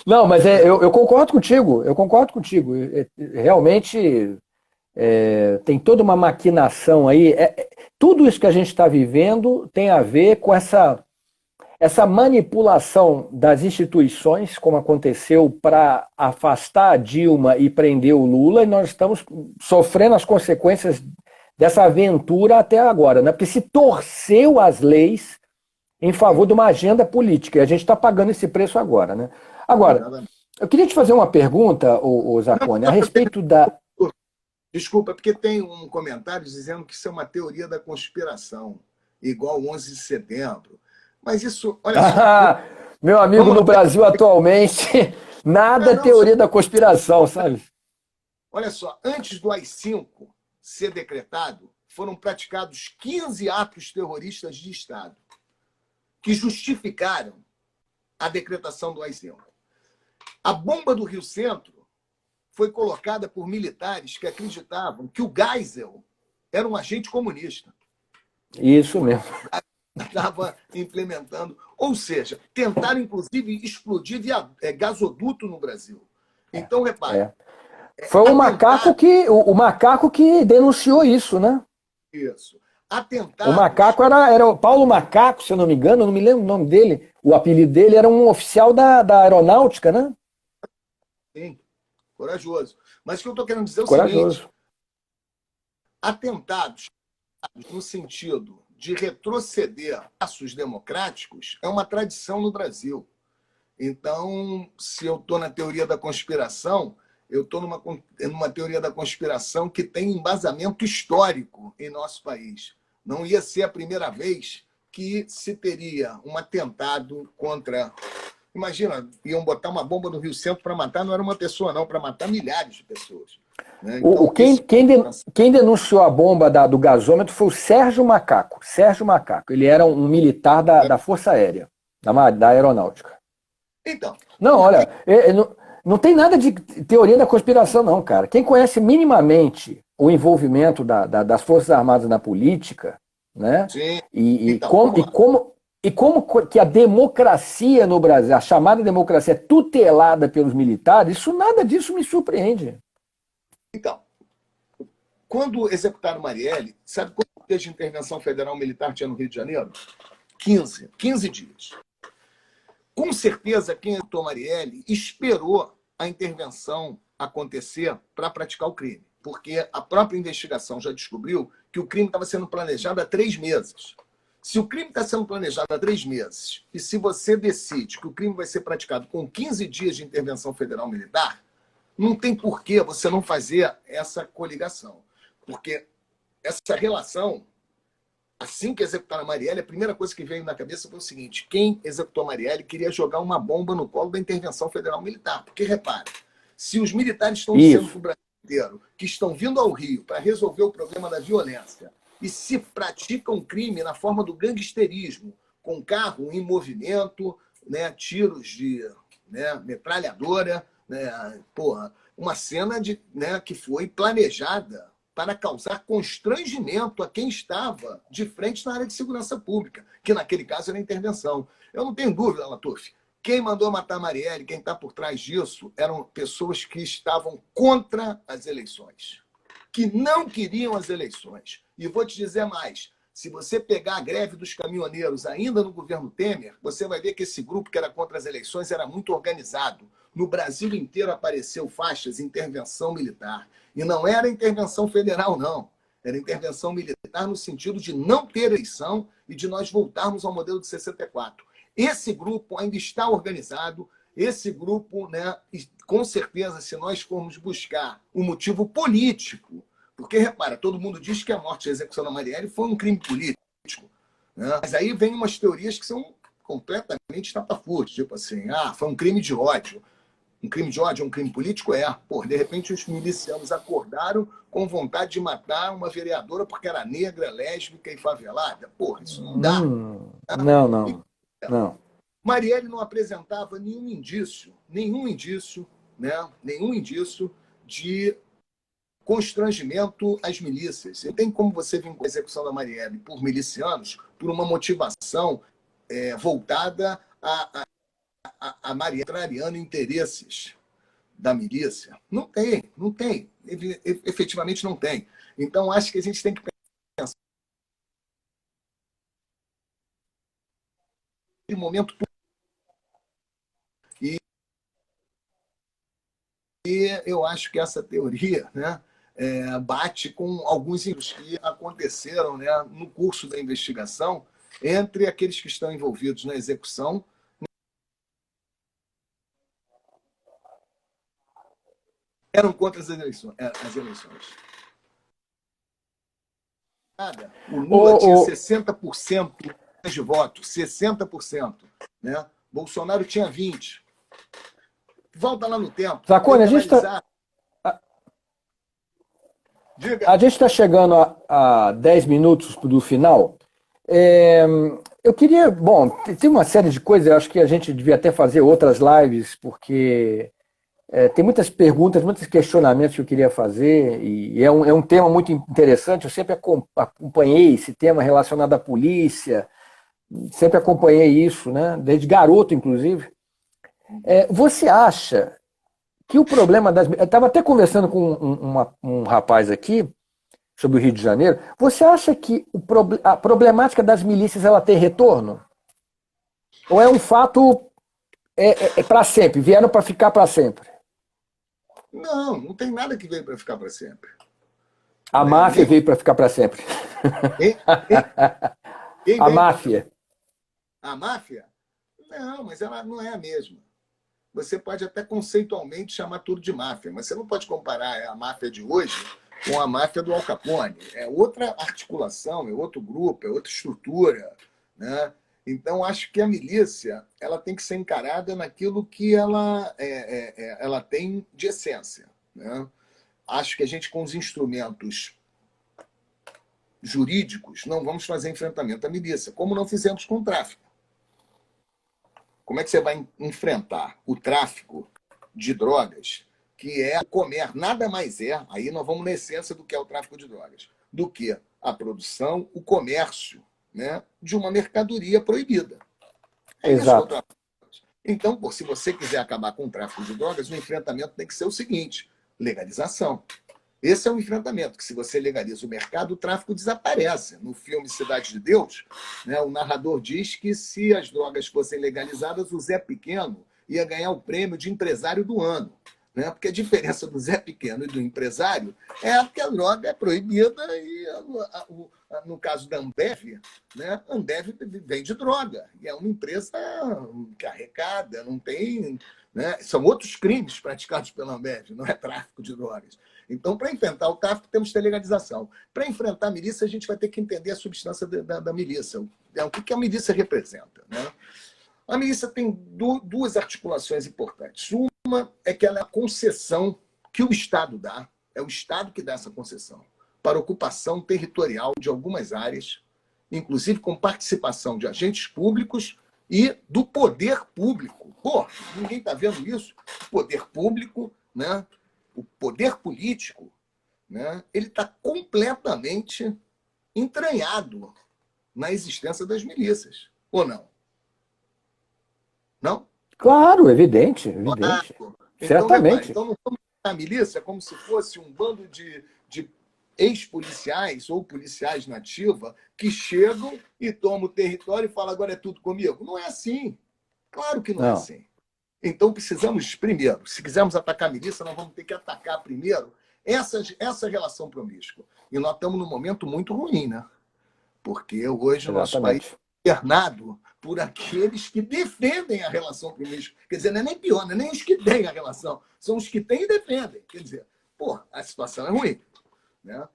Não, mas eu concordo contigo. Eu concordo contigo. Realmente tem toda uma maquinação aí. Tudo isso que a gente está vivendo tem a ver com essa manipulação das instituições, como aconteceu para afastar a Dilma e prender o Lula, e nós estamos sofrendo as consequências dessa aventura até agora, né? Porque se torceu as leis em favor de uma agenda política, e a gente está pagando esse preço agora, né? Agora, eu queria te fazer uma pergunta, ô Zacone, a respeito da... Desculpa, porque tem um comentário dizendo que isso é uma teoria da conspiração, igual 11 de setembro. Mas isso, olha só. Meu amigo, no Brasil atualmente, nada é teoria da conspiração, sabe? Olha só, antes do AI-5 ser decretado, foram praticados 15 atos terroristas de Estado que justificaram a decretação do AI-5. A bomba do Rio Centro foi colocada por militares que acreditavam que o Geisel era um agente comunista. Isso mesmo. Estava implementando. Ou seja, tentaram, inclusive, explodir gasoduto no Brasil. Então, repare. Foi o macaco que denunciou isso, né? Isso. Atentados. O macaco era o Paulo Macaco, se eu não me engano, eu não me lembro o nome dele. O apelido dele era um oficial da aeronáutica, né? Sim, corajoso. Mas o que eu estou querendo dizer é o seguinte: atentados no sentido de retroceder passos democráticos é uma tradição no Brasil. Então, se eu estou na teoria da conspiração, eu estou numa teoria da conspiração que tem embasamento histórico em nosso país. Não ia ser a primeira vez que se teria um atentado contra... Imagina, iam botar uma bomba no Rio Centro para matar, não era uma pessoa, não, para matar milhares de pessoas. Né? Então, quem denunciou a bomba do gasômetro foi o Sérgio Macaco. Sérgio Macaco. Ele era um militar da Força Aérea, da Aeronáutica. Então. Não, olha, não tem nada de teoria da conspiração, não, cara. Quem conhece minimamente o envolvimento das Forças Armadas na política, né? Sim. Como que a democracia no Brasil, a chamada democracia, é tutelada pelos militares, nada disso me surpreende. Então, quando executaram Marielle, sabe quantos dias de intervenção federal militar tinha no Rio de Janeiro? 15 dias. Com certeza, quem executou Marielle esperou a intervenção acontecer para praticar o crime, porque a própria investigação já descobriu que o crime estava sendo planejado há 3 meses. Se o crime está sendo planejado há 3 meses, e se você decide que o crime vai ser praticado com 15 dias de intervenção federal militar, Não tem por que você não fazer essa coligação. Porque essa relação, assim que executaram a Marielle, a primeira coisa que veio na cabeça foi o seguinte: quem executou a Marielle queria jogar uma bomba no colo da intervenção federal militar. Porque, repara, se os militares estão dizendo para o Brasil inteiro que estão vindo ao Rio para resolver o problema da violência e se praticam crime na forma do gangsterismo, com carro em movimento, né, tiros de metralhadora, né, porra, uma cena que foi planejada para causar constrangimento a quem estava de frente na área de segurança pública, que naquele caso era intervenção. Eu não tenho dúvida, Latuf, quem mandou matar a Marielle, quem está por trás disso, eram pessoas que estavam contra as eleições, que não queriam as eleições. E vou te dizer mais, se você pegar a greve dos caminhoneiros ainda no governo Temer, você vai ver que esse grupo que era contra as eleições era muito organizado. No Brasil inteiro apareceu faixas de intervenção militar. E não era intervenção federal, não. Era intervenção militar no sentido de não ter eleição e de nós voltarmos ao modelo de 64. Esse grupo ainda está organizado. Esse grupo, né, com certeza, se nós formos buscar um motivo político, porque, repara, todo mundo diz que a morte e a execução da Marielle foi um crime político, né? Mas aí vem umas teorias que são completamente estapafúrdias, tipo assim, foi um crime de ódio. Um crime de ódio é um crime político? Pô, de repente os milicianos acordaram com vontade de matar uma vereadora porque era negra, lésbica e favelada. Porra, isso não dá. Não. Marielle não apresentava nenhum indício, né? Nenhum indício de constrangimento às milícias. Não tem como você vincular a execução da Marielle por milicianos por uma motivação voltada a Marielle contrariando interesses da milícia. Não tem. Efetivamente não tem. Então, acho que a gente tem que pensar no momento. E eu acho que essa teoria, né, bate com alguns erros que aconteceram, né, no curso da investigação entre aqueles que estão envolvidos na execução. Eram contra as eleições. O Lula tinha 60% de votos, 60%. Né? Bolsonaro tinha 20%. Volta lá no tempo. Zacone, a gente está chegando a 10 minutos do final. Eu queria... Bom, tem uma série de coisas, eu acho que a gente devia até fazer outras lives, porque tem muitas perguntas, muitos questionamentos que eu queria fazer, e é um tema muito interessante. Eu sempre acompanhei esse tema relacionado à polícia, sempre acompanhei isso, né? Desde garoto, inclusive. Você acha que o problema das... Eu estava até conversando com um rapaz aqui sobre o Rio de Janeiro. Você acha que a problemática das milícias ela tem retorno? Ou é um fato para sempre? Vieram para ficar para sempre? Não tem nada que veio para ficar para sempre. A máfia veio para ficar para sempre. A máfia. A máfia? Não, mas ela não é a mesma. Você pode até conceitualmente chamar tudo de máfia, mas você não pode comparar a máfia de hoje com a máfia do Al Capone. É outra articulação, é outro grupo, é outra estrutura, né? Então, acho que a milícia ela tem que ser encarada naquilo que ela tem de essência, né? Acho que a gente, com os instrumentos jurídicos, não vamos fazer enfrentamento à milícia, como não fizemos com o tráfico. Como é que você vai enfrentar o tráfico de drogas, que é comer, nada mais aí nós vamos na essência do que é o tráfico de drogas, do que a produção, o comércio, né, de uma mercadoria proibida. Exato. Isso que é o tráfico. Então, se você quiser acabar com o tráfico de drogas, o enfrentamento tem que ser o seguinte: legalização. Esse é um enfrentamento, que se você legaliza o mercado, o tráfico desaparece. No filme Cidade de Deus, né, o narrador diz que se as drogas fossem legalizadas, o Zé Pequeno ia ganhar o prêmio de empresário do ano. Né? Porque a diferença do Zé Pequeno e do empresário é que a droga é proibida e, no caso da Ambev, né, a Ambev vende droga. E é uma empresa que arrecada, não tem né? São outros crimes praticados pela Ambev, não é tráfico de drogas. Então, para enfrentar o tráfico, temos que ter legalização. Para enfrentar a milícia, a gente vai ter que entender a substância da milícia. O que a milícia representa, né? A milícia tem duas articulações importantes. Uma é que ela é a concessão que o Estado dá, é o Estado que dá essa concessão, para ocupação territorial de algumas áreas, inclusive com participação de agentes públicos e do poder público. Pô, ninguém está vendo isso? O poder público, né? O poder político, né? Ele está completamente entranhado na existência das milícias. Ou não? Não? Claro, evidente, evidente. Claro. Então, repare, Certamente. então não vamos a milícia como se fosse um bando de ex-policiais ou policiais na ativa que chegam e tomam o território e falam agora é tudo comigo. Não é assim. Claro que não é Não. assim. Então precisamos, primeiro, se quisermos atacar a milícia, nós vamos ter que atacar primeiro essa relação promíscua. E nós estamos num momento muito ruim, né? Porque hoje o nosso país Exatamente. é governado por aqueles que defendem a relação promíscua. Quer dizer, não é nem pior, não é nem os que têm a relação, são os que têm e defendem. Quer dizer, pô, a situação é ruim. Né?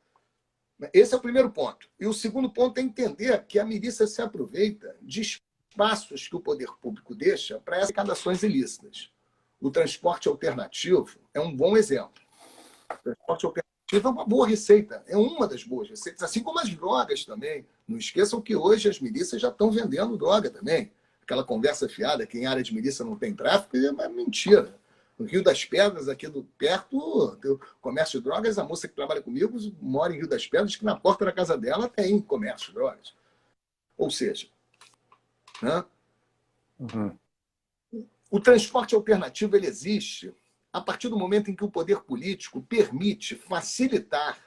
Esse é o primeiro ponto. E o segundo ponto é entender que a milícia se aproveita de espaços que o poder público deixa para essas arrecadações ilícitas. O transporte alternativo é um bom exemplo. O transporte alternativo é uma boa receita, é uma das boas receitas, assim como as drogas também. Não esqueçam que hoje as milícias já estão vendendo droga também. Aquela conversa fiada que em área de milícia não tem tráfico é mentira. No Rio das Pedras, aqui do perto, tem o comércio de drogas. A moça que trabalha comigo mora em Rio das Pedras, que na porta da casa dela tem comércio de drogas. Ou seja, né? Uhum. O transporte alternativo ele existe a partir do momento em que o poder político permite facilitar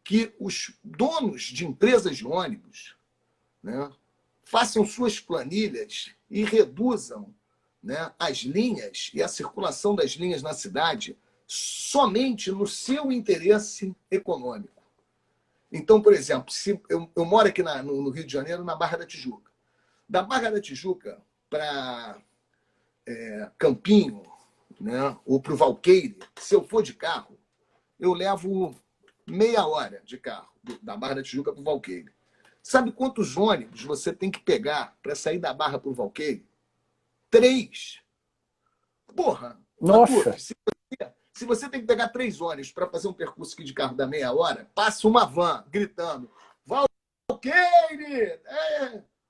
que os donos de empresas de ônibus, né, façam suas planilhas e reduzam, né, as linhas e a circulação das linhas na cidade somente no seu interesse econômico. Então, por exemplo, se eu moro aqui no Rio de Janeiro, na Barra da Tijuca. Da Barra da Tijuca para Campinho, né, ou para o Valqueire, se eu for de carro, eu levo meia hora de carro, da Barra da Tijuca para o Valqueire. Sabe quantos ônibus você tem que pegar para sair da Barra para o Valqueire? 3. Porra, Nossa, Latuf, se você tem que pegar 3 ônibus para fazer um percurso aqui de carro da meia hora, passa uma van gritando: Valqueire!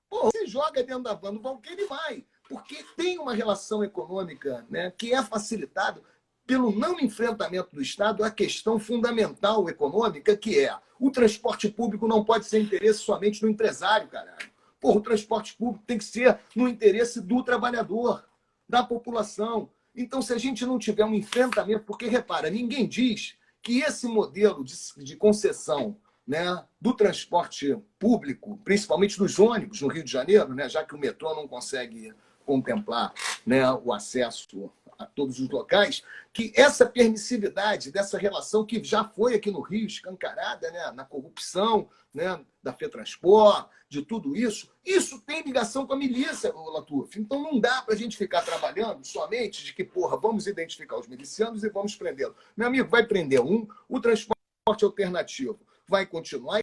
Porra, você joga dentro da van do Valqueire e vai. Porque tem uma relação econômica, né, que é facilitada pelo não enfrentamento do Estado à questão fundamental econômica, que é o transporte público não pode ser interesse somente do empresário, caralho. Porra, o transporte público tem que ser no interesse do trabalhador, da população. Então, se a gente não tiver um enfrentamento, porque, repara, ninguém diz que esse modelo de concessão, né, do transporte público, principalmente dos ônibus no Rio de Janeiro, né, já que o metrô não consegue contemplar, né, o acesso a todos os locais, que essa permissividade dessa relação que já foi aqui no Rio escancarada, né, na corrupção, né, da FETransport, de tudo isso, isso tem ligação com a milícia, Latuf. Então não dá para a gente ficar trabalhando somente de que, porra, vamos identificar os milicianos e vamos prendê-los. Meu amigo, vai prender um, o transporte alternativo vai continuar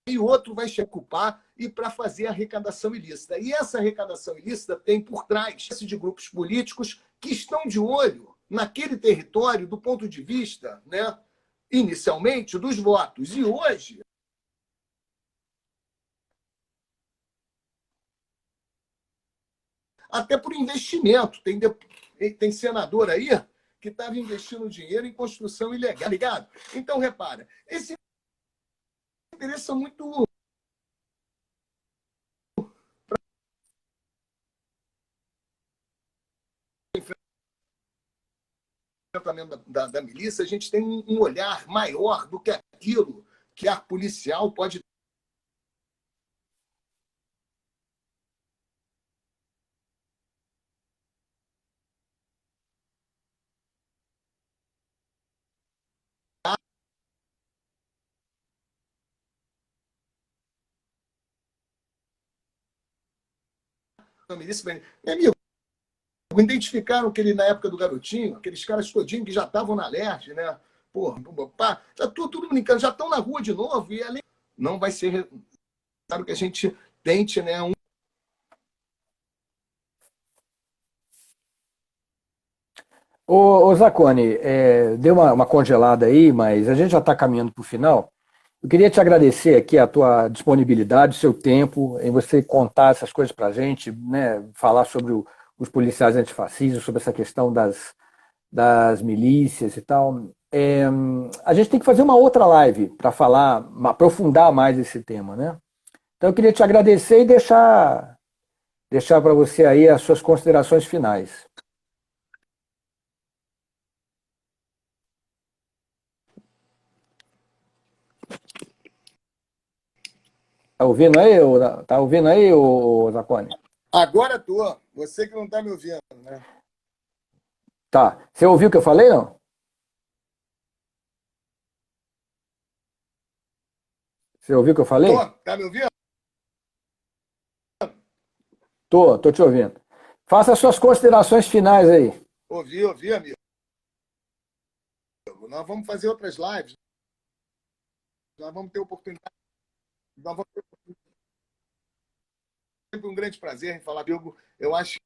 e outro vai se ocupar e para fazer a arrecadação ilícita. E essa arrecadação ilícita tem por trás de grupos políticos que estão de olho naquele território do ponto de vista, né, inicialmente, dos votos. E hoje, até por investimento. Tem senador aí que estava investindo dinheiro em construção ilegal, ligado? Então, repara, esse interesse é muito enfrentamento da milícia, a gente tem um olhar maior do que aquilo que a policial pode dar. Meu amigo, Identificaram que ele, na época do Garotinho, aqueles caras todinhos que já estavam na Leste, né? Pô, pá, já tudo brincando, já estão na rua de novo, e além não vai ser claro que a gente tente, né? Ô Zacone, deu uma congelada aí, mas a gente já está caminhando para o final. Eu queria te agradecer aqui a tua disponibilidade, o seu tempo, em você contar essas coisas para a gente, né? Falar sobre os policiais antifascistas, sobre essa questão das milícias e tal. A gente tem que fazer uma outra live para falar, aprofundar mais esse tema, né? Então eu queria te agradecer e deixar para você aí as suas considerações finais. Tá ouvindo aí, ô Zacone? Agora tô. Você que não está me ouvindo, né? Tá. Você ouviu o que eu falei, não? Você ouviu o que eu Tô, falei? tá me ouvindo? Tô te ouvindo. Faça as suas considerações finais aí. Ouvi, amigo. Nós vamos fazer outras lives. Nós vamos ter oportunidade. Nós vamos ter sempre um grande prazer em falar, Diogo. Eu acho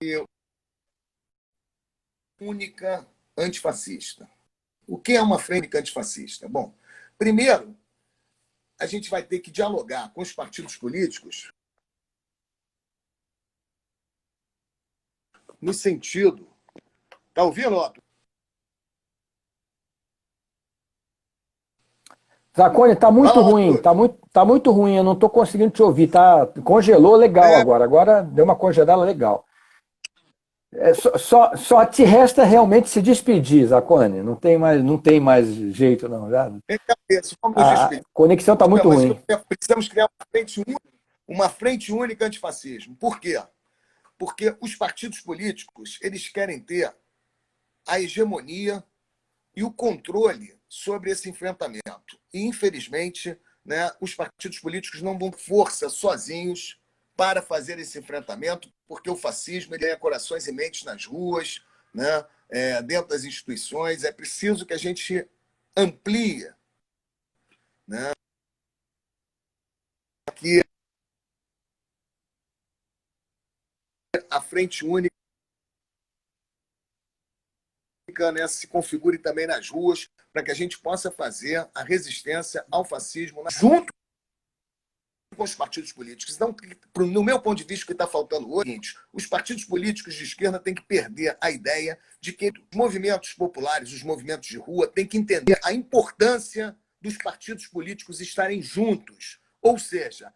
que única antifascista. O que é uma frente antifascista? Bom, primeiro, a gente vai ter que dialogar com os partidos políticos no sentido. Tá ouvindo, Otto? Zacone, tá muito Fala, ruim, Otto. tá muito ruim, eu não tô conseguindo te ouvir, tá? Congelou legal É, agora, agora deu uma congelada legal. Só te resta realmente se despedir, Zacone, não tem mais jeito não, já. em cabeça, vamos nos A despedir. conexão tá muito Mas ruim. precisamos criar uma frente única antifascismo. Por quê? Porque os partidos políticos eles querem ter a hegemonia e o controle sobre esse enfrentamento. E, infelizmente, né, os partidos políticos não vão força sozinhos para fazer esse enfrentamento, porque o fascismo ele ganha corações e mentes nas ruas, né, dentro das instituições. É preciso que a gente amplie, né, que a frente única, né, se configure também nas ruas, para que a gente possa fazer a resistência ao fascismo junto com os partidos políticos. Então, no meu ponto de vista, o que está faltando hoje é o seguinte: os partidos políticos de esquerda têm que perder a ideia de que os movimentos populares, os movimentos de rua, têm que entender a importância dos partidos políticos estarem juntos. Ou seja,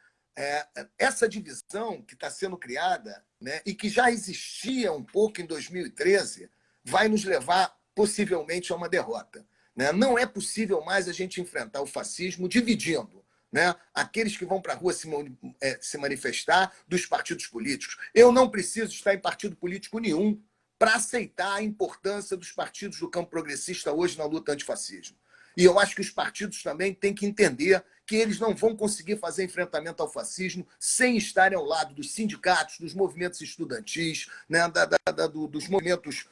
essa divisão que está sendo criada, né, e que já existia um pouco em 2013, vai nos levar possivelmente a uma derrota. Né? Não é possível mais a gente enfrentar o fascismo dividindo, né, aqueles que vão para a rua se manifestar dos partidos políticos. Eu não preciso estar em partido político nenhum para aceitar a importância dos partidos do campo progressista hoje na luta antifascismo. E eu acho que os partidos também têm que entender que eles não vão conseguir fazer enfrentamento ao fascismo sem estarem ao lado dos sindicatos, dos movimentos estudantis, né, dos movimentos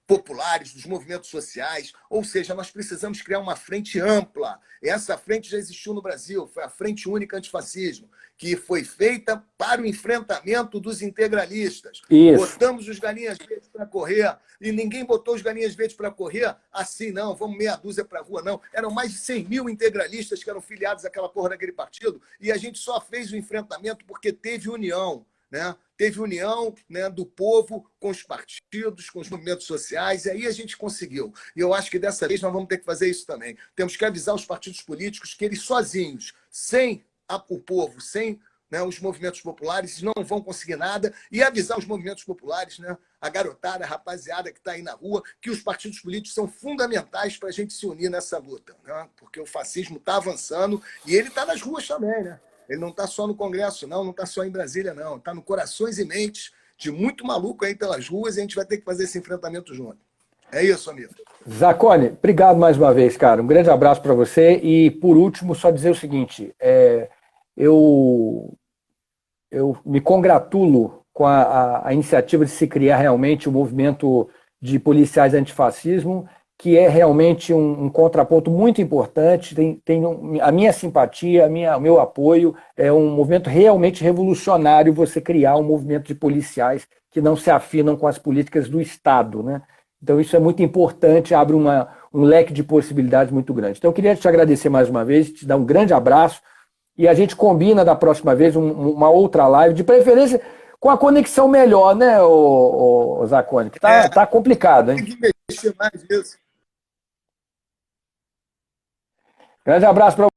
populares, dos movimentos sociais. Ou seja, nós precisamos criar uma frente ampla. Essa frente já existiu no Brasil, foi a Frente Única Antifascismo, que foi feita para o enfrentamento dos integralistas. Isso. Botamos os galinhas verdes para correr, e ninguém botou os galinhas verdes para correr assim, não, vamos meia dúzia para a rua, não. Eram mais de 100 mil integralistas que eram filiados àquela porra daquele partido, e a gente só fez o enfrentamento porque teve união. Né? Teve união, né, do povo com os partidos, com os movimentos sociais, e aí a gente conseguiu. E eu acho que dessa vez nós vamos ter que fazer isso também. Temos que avisar os partidos políticos que eles sozinhos, sem o povo, sem, né, os movimentos populares, não vão conseguir nada, e avisar os movimentos populares, né, a garotada, a rapaziada que está aí na rua, que os partidos políticos são fundamentais para a gente se unir nessa luta, né? Porque o fascismo está avançando e ele está nas ruas também, né? Ele não está só no Congresso, não está só em Brasília, não. Está no corações e mentes de muito maluco aí pelas ruas e a gente vai ter que fazer esse enfrentamento junto. É isso, amigo. Zacone, obrigado mais uma vez, cara. Um grande abraço para você. E, por último, só dizer o seguinte: eu eu me congratulo com a iniciativa de se criar realmente o movimento de policiais antifascismo, que é realmente um contraponto muito importante, tem a minha simpatia, o meu apoio, é um movimento realmente revolucionário você criar um movimento de policiais que não se afinam com as políticas do Estado, né? Então isso é muito importante, abre um leque de possibilidades muito grande. Então eu queria te agradecer mais uma vez, te dar um grande abraço, e a gente combina da próxima vez uma outra live, de preferência com a conexão melhor, né, o Zacone? Que tá complicado, hein? Tem que investir mais nisso. Grande abraço para